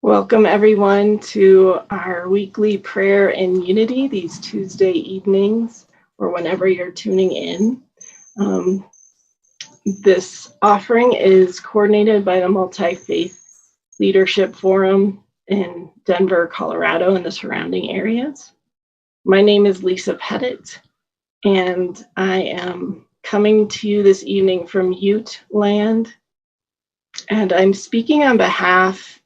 Welcome everyone to our weekly prayer and unity these Tuesday evenings or whenever you're tuning in. This offering is coordinated by the Multifaith Leadership Forum in Denver, Colorado and the surrounding areas. My name is Lisa Pettitt and I am coming to you this evening from Ute land, and I'm speaking on behalf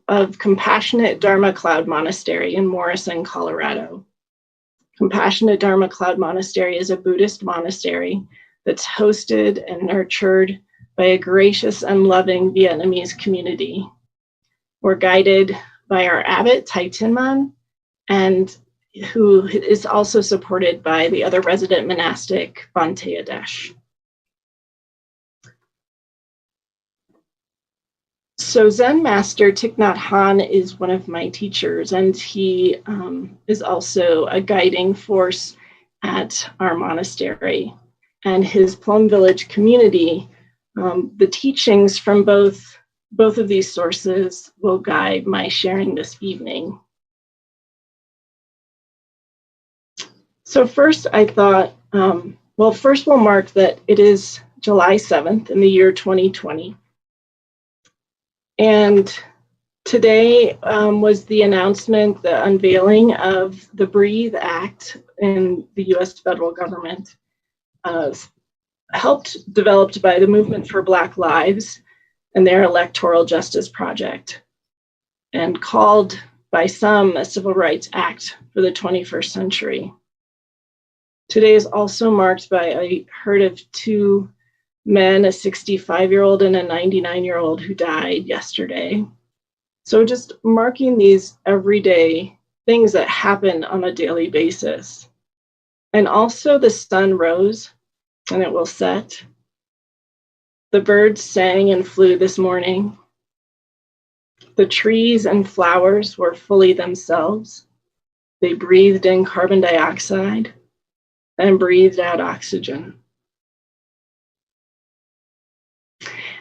of Compassionate Dharma Cloud Monastery in Morrison, Colorado. Compassionate Dharma Cloud Monastery is a Buddhist monastery that's hosted and nurtured by a gracious and loving Vietnamese community. We're guided by our abbot, Thai Tin Man, and who is also supported by the other resident monastic, Bante Adesh. So Zen Master Thich Nhat Hanh is one of my teachers, and he is also a guiding force at our monastery. And his Plum Village community, the teachings from both of these sources will guide my sharing this evening. So first I thought, first we'll mark that it is July 7th in the year 2020. And today was the announcement, the unveiling of the BREATHE Act in the US federal government, developed by the Movement for Black Lives and their Electoral Justice Project, and called by some a Civil Rights Act for the 21st century. Today is also marked by a herd of two men, a 65-year-old and a 99-year-old who died yesterday. So just marking these everyday things that happen on a daily basis. And also the sun rose and it will set. The birds sang and flew this morning. The trees and flowers were fully themselves. They breathed in carbon dioxide and breathed out oxygen.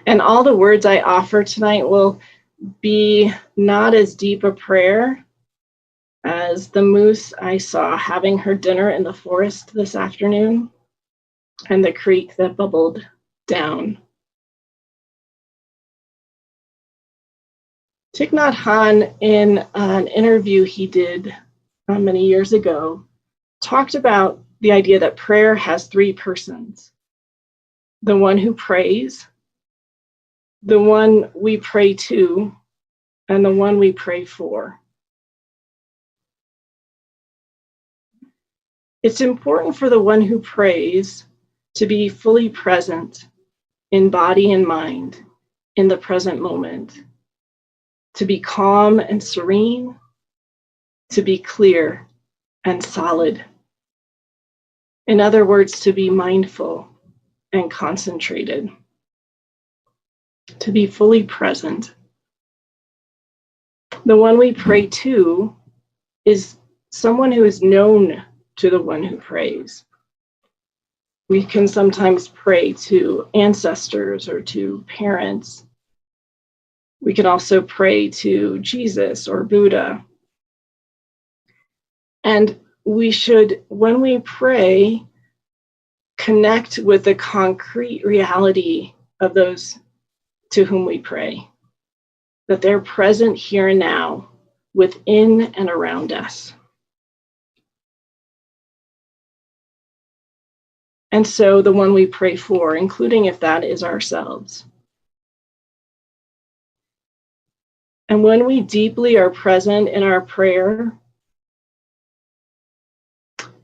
And all the words I offer tonight will be not as deep a prayer as the moose I saw having her dinner in the forest this afternoon and the creek that bubbled down. Thich Nhat Hanh, in an interview he did many years ago, talked about the idea that prayer has three persons: the one who prays, the one we pray to, and the one we pray for. It's important for the one who prays to be fully present in body and mind in the present moment, to be calm and serene, to be clear and solid. In other words, to be mindful and concentrated. To be fully present. The one we pray to is someone who is known to the one who prays. We can sometimes pray to ancestors or to parents. We can also pray to Jesus or Buddha. And we should, when we pray, connect with the concrete reality of those to whom we pray, that they're present here and now within and around us. And so the one we pray for, including if that is ourselves. And when we deeply are present in our prayer,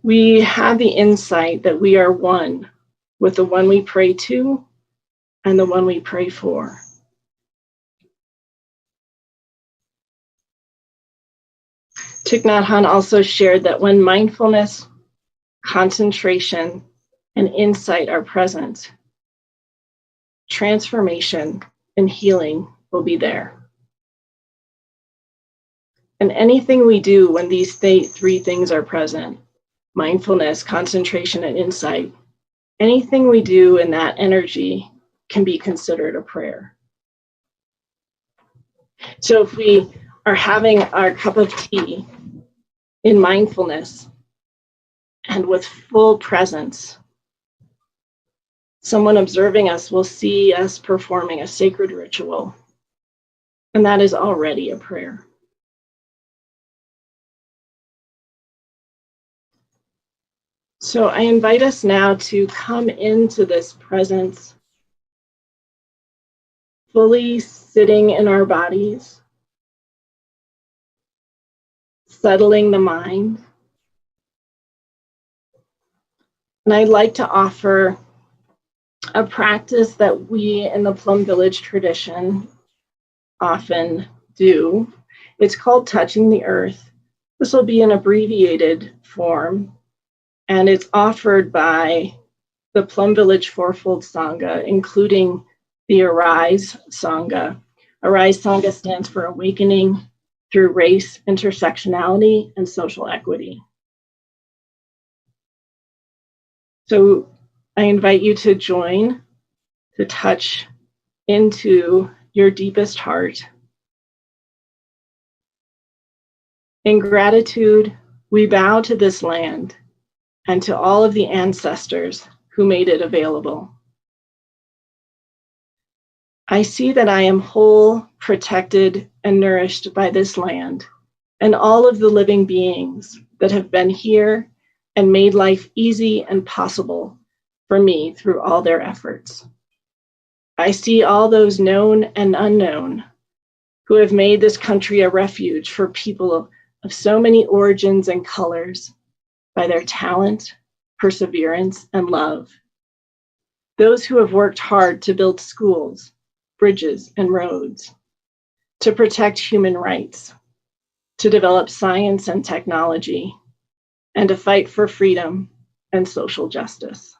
we have the insight that we are one with the one we pray to and the one we pray for. Thich Nhat Hanh also shared that when mindfulness, concentration, and insight are present, transformation and healing will be there. And anything we do when these three things are present, mindfulness, concentration, and insight, anything we do in that energy can be considered a prayer. So if we are having our cup of tea in mindfulness and with full presence, someone observing us will see us performing a sacred ritual, and that is already a prayer. So I invite us now to come into this presence, fully sitting in our bodies, settling the mind. And I'd like to offer a practice that we in the Plum Village tradition often do. It's called touching the earth. This will be an abbreviated form, and it's offered by the Plum Village Fourfold Sangha, including the Arise Sangha. Arise Sangha stands for Awakening through Race, Intersectionality, and Social Equity. So I invite you to join, to touch into your deepest heart. In gratitude, we bow to this land and to all of the ancestors who made it available. I see that I am whole, protected, and nourished by this land and all of the living beings that have been here and made life easy and possible for me through all their efforts. I see all those known and unknown who have made this country a refuge for people of so many origins and colors by their talent, perseverance, and love. Those who have worked hard to build schools, bridges, and roads, to protect human rights, to develop science and technology, and to fight for freedom and social justice.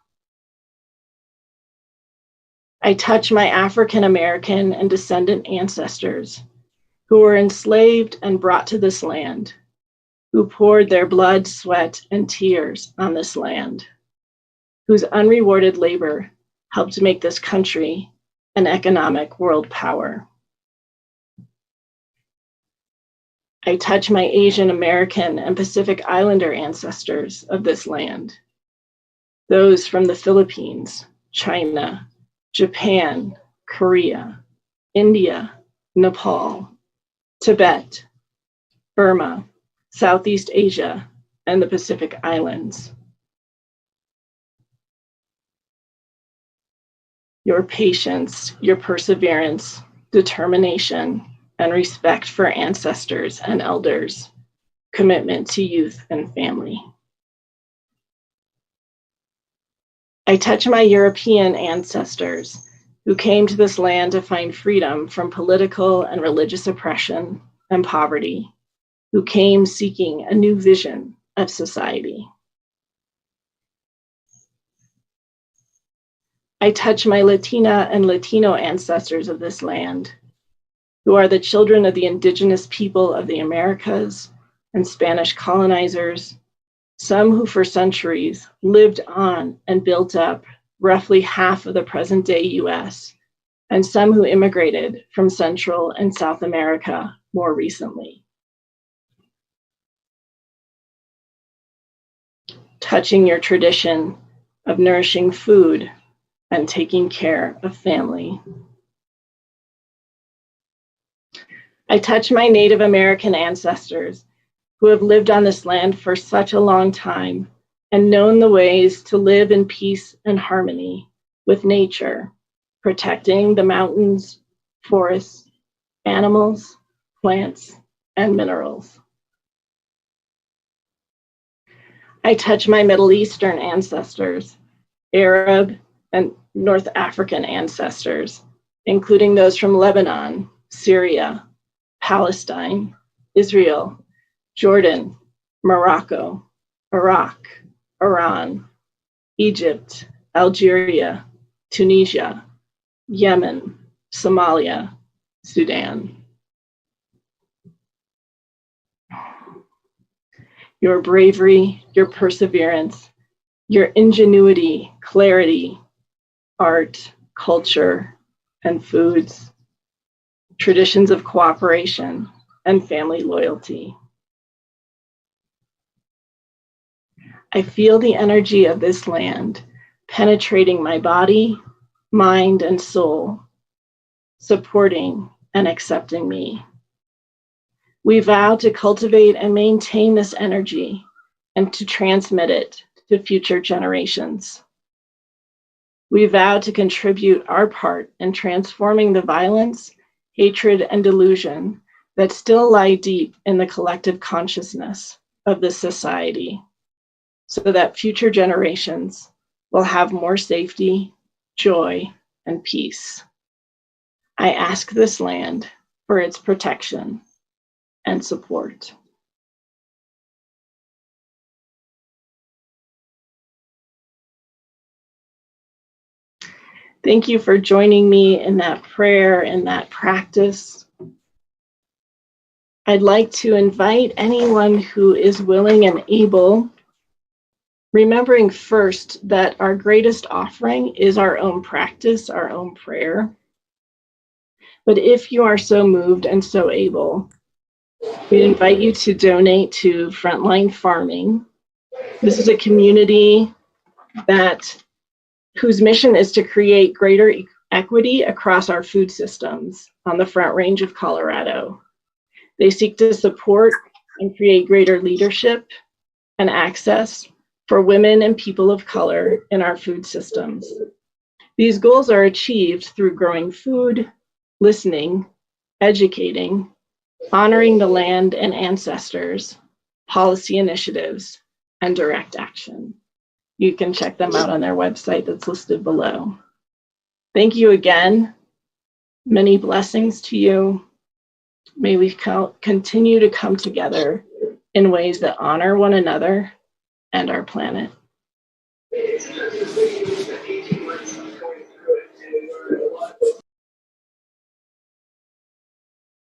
I touch my African American and descendant ancestors who were enslaved and brought to this land, who poured their blood, sweat, and tears on this land, whose unrewarded labor helped make this country an economic world power. I touch my Asian American and Pacific Islander ancestors of this land, those from the Philippines, China, Japan, Korea, India, Nepal, Tibet, Burma, Southeast Asia, and the Pacific Islands. Your patience, your perseverance, determination, and respect for ancestors and elders, commitment to youth and family. I touch my European ancestors who came to this land to find freedom from political and religious oppression and poverty, who came seeking a new vision of society. I touch my Latina and Latino ancestors of this land, who are the children of the indigenous people of the Americas and Spanish colonizers, some who for centuries lived on and built up roughly half of the present-day US, and some who immigrated from Central and South America more recently. Touching your tradition of nourishing food and taking care of family. I touch my Native American ancestors who have lived on this land for such a long time and known the ways to live in peace and harmony with nature, protecting the mountains, forests, animals, plants, and minerals. I touch my Middle Eastern ancestors, Arab and North African ancestors, including those from Lebanon, Syria, Palestine, Israel, Jordan, Morocco, Iraq, Iran, Egypt, Algeria, Tunisia, Yemen, Somalia, Sudan. Your bravery, your perseverance, your ingenuity, clarity, art, culture, and foods. traditions of cooperation, and family loyalty. I feel the energy of this land penetrating my body, mind, and soul, supporting and accepting me. We vow to cultivate and maintain this energy and to transmit it to future generations. We vow to contribute our part in transforming the violence, hatred, and delusion that still lie deep in the collective consciousness of this society, so that future generations will have more safety, joy, and peace. I ask this land for its protection and support. Thank you for joining me in that prayer and that practice. I'd like to invite anyone who is willing and able, remembering first that our greatest offering is our own practice, our own prayer. But if you are so moved and so able, we invite you to donate to Frontline Farming. This is a community whose mission is to create greater equity across our food systems on the Front Range of Colorado. They seek to support and create greater leadership and access for women and people of color in our food systems. These goals are achieved through growing food, listening, educating, honoring the land and ancestors, policy initiatives, and direct action. You can check them out on their website that's listed below. Thank you again. Many blessings to you. May we continue to come together in ways that honor one another and our planet.